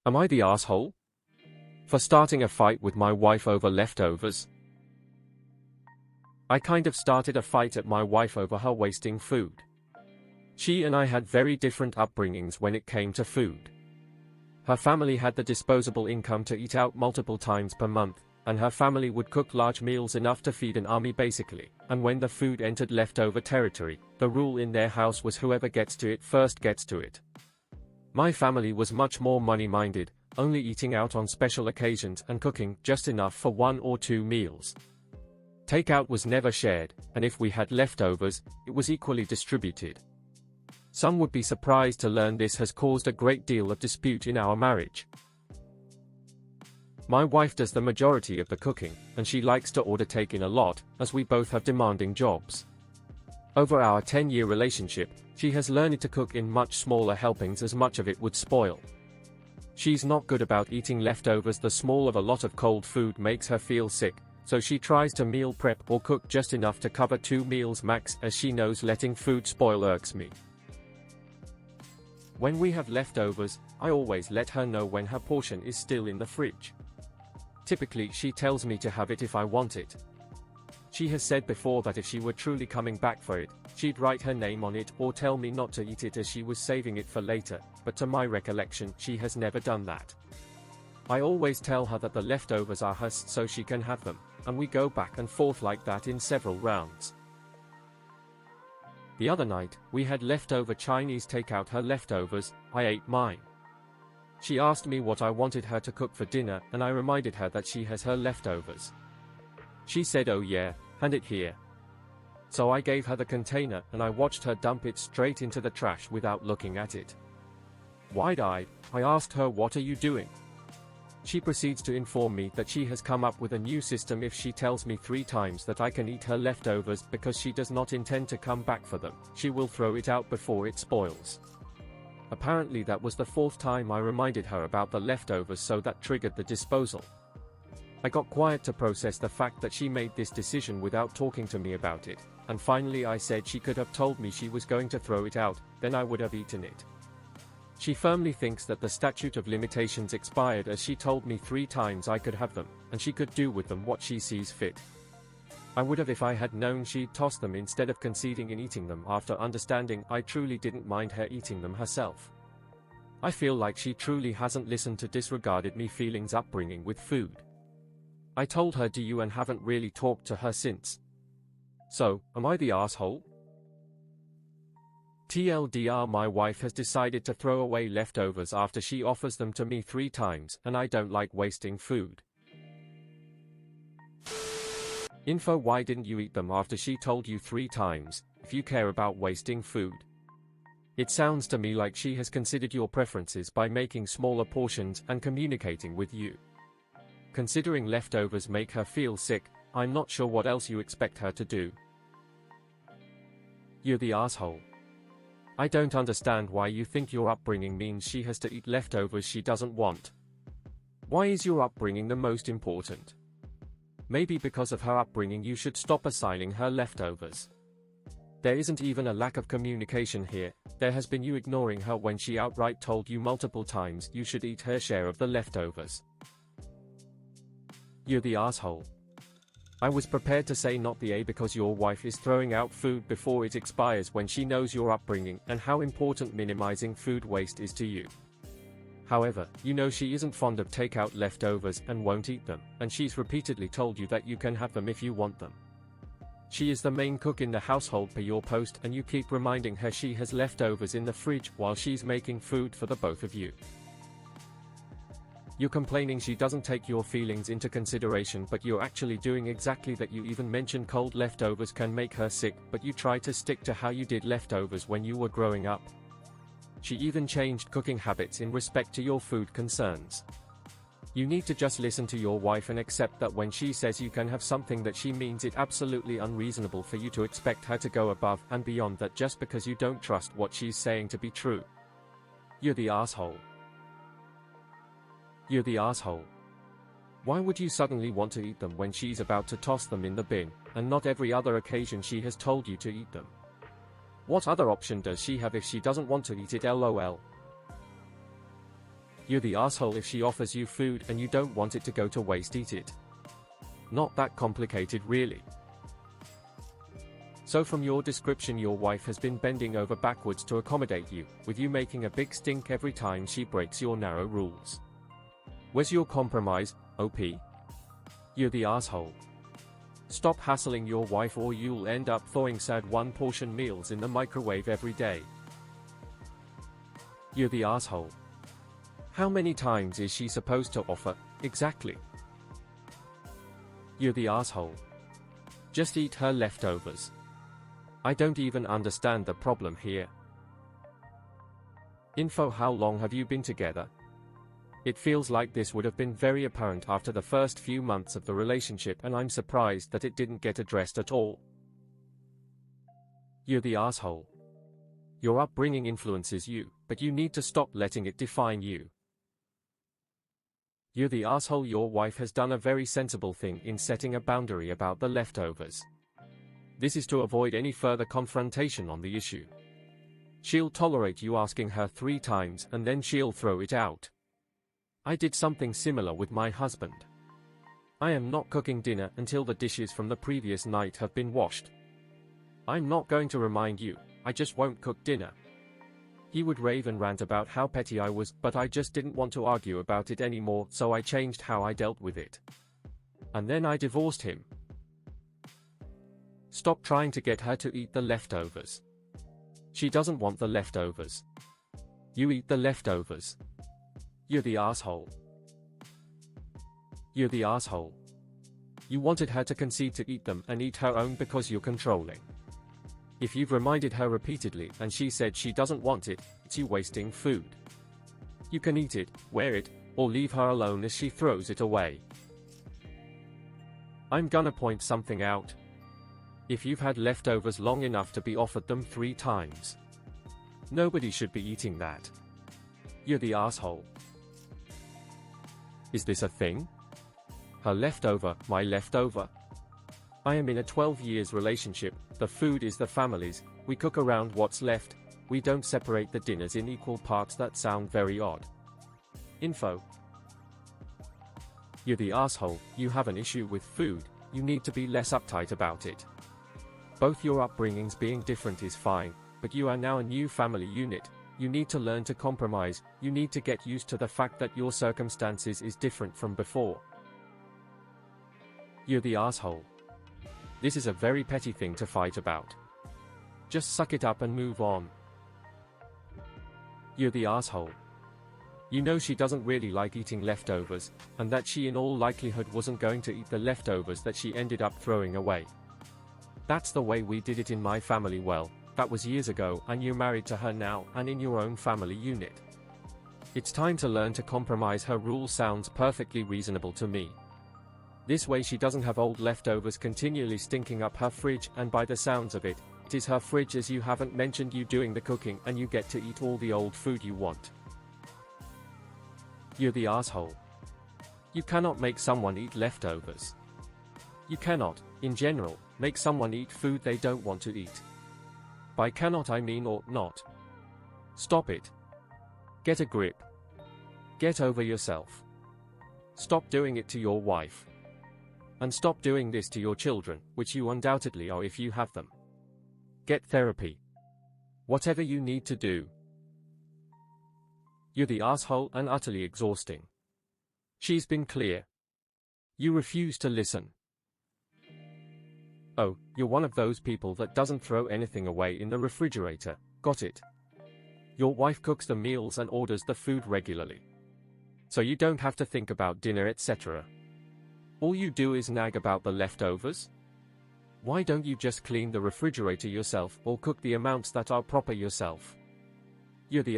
Am I the asshole for starting a fight with my wife over leftovers? I kind of started a fight at my wife over her wasting food. She and I had very different upbringings when it came to food. Her family had the disposable income to eat out multiple times per month, and her family would cook large meals enough to feed an army basically, and when the food entered leftover territory, the rule in their house was whoever gets to it first gets to it. My family was much more money-minded, only eating out on special occasions and cooking just enough for 1 or 2 meals. Takeout was never shared, and if we had leftovers, it was equally distributed. Some would be surprised to learn this has caused a great deal of dispute in our marriage. My wife does the majority of the cooking, and she likes to order takeout a lot, as we both have demanding jobs. Over our 10-year relationship, she has learned to cook in much smaller helpings as much of it would spoil. She's not good about eating leftovers. The smell of a lot of cold food makes her feel sick, so she tries to meal prep or cook just enough to cover 2 meals max, as she knows letting food spoil irks me. When we have leftovers, I always let her know when her portion is still in the fridge. Typically, she tells me to have it if I want it. She has said before that if she were truly coming back for it, she'd write her name on it or tell me not to eat it as she was saving it for later, but to my recollection, she has never done that. I always tell her that the leftovers are hers so she can have them, and we go back and forth like that in several rounds. The other night, we had leftover Chinese takeout. Her leftovers, I ate mine. She asked me what I wanted her to cook for dinner, and I reminded her that she has her leftovers. She said, "Oh yeah, hand it here." So I gave her the container, and I watched her dump it straight into the trash without looking at it. Wide-eyed, I asked her, "What are you doing?" She proceeds to inform me that she has come up with a new system. If she tells me 3 times that I can eat her leftovers because she does not intend to come back for them, she will throw it out before it spoils. Apparently that was the 4th time I reminded her about the leftovers, so that triggered the disposal. I got quiet to process the fact that she made this decision without talking to me about it, and finally I said she could have told me she was going to throw it out, then I would have eaten it. She firmly thinks that the statute of limitations expired, as she told me 3 times I could have them, and she could do with them what she sees fit. I would have if I had known she'd toss them instead of conceding in eating them after understanding I truly didn't mind her eating them herself. I feel like she truly hasn't listened to disregarded me feelings upbringing with food. I told her do you and haven't really talked to her since. So, am I the asshole? TLDR, my wife has decided to throw away leftovers after she offers them to me 3 times, and I don't like wasting food. Info: why didn't you eat them after she told you 3 times, if you care about wasting food? It sounds to me like she has considered your preferences by making smaller portions and communicating with you. Considering leftovers make her feel sick, I'm not sure what else you expect her to do. You're the asshole. I don't understand why you think your upbringing means she has to eat leftovers she doesn't want. Why is your upbringing the most important? Maybe because of her upbringing you should stop assigning her leftovers. There isn't even a lack of communication here, there has been you ignoring her when she outright told you multiple times you should eat her share of the leftovers. You're the asshole. I was prepared to say not the A because your wife is throwing out food before it expires when she knows your upbringing and how important minimizing food waste is to you. However, you know she isn't fond of takeout leftovers and won't eat them, and she's repeatedly told you that you can have them if you want them. She is the main cook in the household per your post, and you keep reminding her she has leftovers in the fridge while she's making food for the both of you. You're complaining she doesn't take your feelings into consideration, but you're actually doing exactly that. You even mention cold leftovers can make her sick, but you try to stick to how you did leftovers when you were growing up. She even changed cooking habits in respect to your food concerns. You need to just listen to your wife and accept that when she says you can have something that she means it. Absolutely unreasonable for you to expect her to go above and beyond that just because you don't trust what she's saying to be true. You're the asshole. You're the asshole. Why would you suddenly want to eat them when she's about to toss them in the bin, and not every other occasion she has told you to eat them? What other option does she have if she doesn't want to eat it? LOL. You're the asshole if she offers you food and you don't want it to go to waste, eat it. Not that complicated, really. So from your description, your wife has been bending over backwards to accommodate you, with you making a big stink every time she breaks your narrow rules. Where's your compromise, OP? You're the asshole. Stop hassling your wife or you'll end up thawing sad one-portion meals in the microwave every day. You're the asshole. How many times is she supposed to offer, exactly? You're the asshole. Just eat her leftovers. I don't even understand the problem here. Info: how long have you been together? It feels like this would have been very apparent after the first few months of the relationship, and I'm surprised that it didn't get addressed at all. You're the asshole. Your upbringing influences you, but you need to stop letting it define you. You're the asshole. Your wife has done a very sensible thing in setting a boundary about the leftovers. This is to avoid any further confrontation on the issue. She'll tolerate you asking her 3 times and then she'll throw it out. I did something similar with my husband. I am not cooking dinner until the dishes from the previous night have been washed. I'm not going to remind you, I just won't cook dinner. He would rave and rant about how petty I was, but I just didn't want to argue about it anymore, so I changed how I dealt with it. And then I divorced him. Stop trying to get her to eat the leftovers. She doesn't want the leftovers. You eat the leftovers. You're the asshole. You're the asshole. You wanted her to concede to eat them and eat her own because you're controlling. If you've reminded her repeatedly and she said she doesn't want it, it's you wasting food. You can eat it, wear it, or leave her alone as she throws it away. I'm gonna point something out. If you've had leftovers long enough to be offered them 3 times, nobody should be eating that. You're the asshole. Is this a thing? Her leftover, my leftover? I am in a 12 years relationship, the food is the family's, we cook around what's left, we don't separate the dinners in equal parts. That sound very odd. Info: you're the asshole, you have an issue with food, you need to be less uptight about it. Both your upbringings being different is fine, but you are now a new family unit, you need to learn to compromise, you need to get used to the fact that your circumstances is different from before. You're the asshole. This is a very petty thing to fight about. Just suck it up and move on. You're the asshole. You know she doesn't really like eating leftovers, and that she in all likelihood wasn't going to eat the leftovers that she ended up throwing away. That's the way we did it in my family. Well, that was years ago, and you're married to her now and in your own family unit. It's time to learn to compromise. Her rule sounds perfectly reasonable to me. This way she doesn't have old leftovers continually stinking up her fridge, and by the sounds of it, it is her fridge, as you haven't mentioned you doing the cooking, and you get to eat all the old food you want. You're the asshole. You cannot make someone eat leftovers. You cannot, in general, make someone eat food they don't want to eat. By cannot I mean ought not. Stop it. Get a grip. Get over yourself. Stop doing it to your wife. And stop doing this to your children, which you undoubtedly are if you have them. Get therapy. Whatever you need to do. You're the asshole and utterly exhausting. She's been clear. You refuse to listen. Oh, you're one of those people that doesn't throw anything away in the refrigerator, got it. Your wife cooks the meals and orders the food regularly. So you don't have to think about dinner, etc. All you do is nag about the leftovers? Why don't you just clean the refrigerator yourself or cook the amounts that are proper yourself? You're the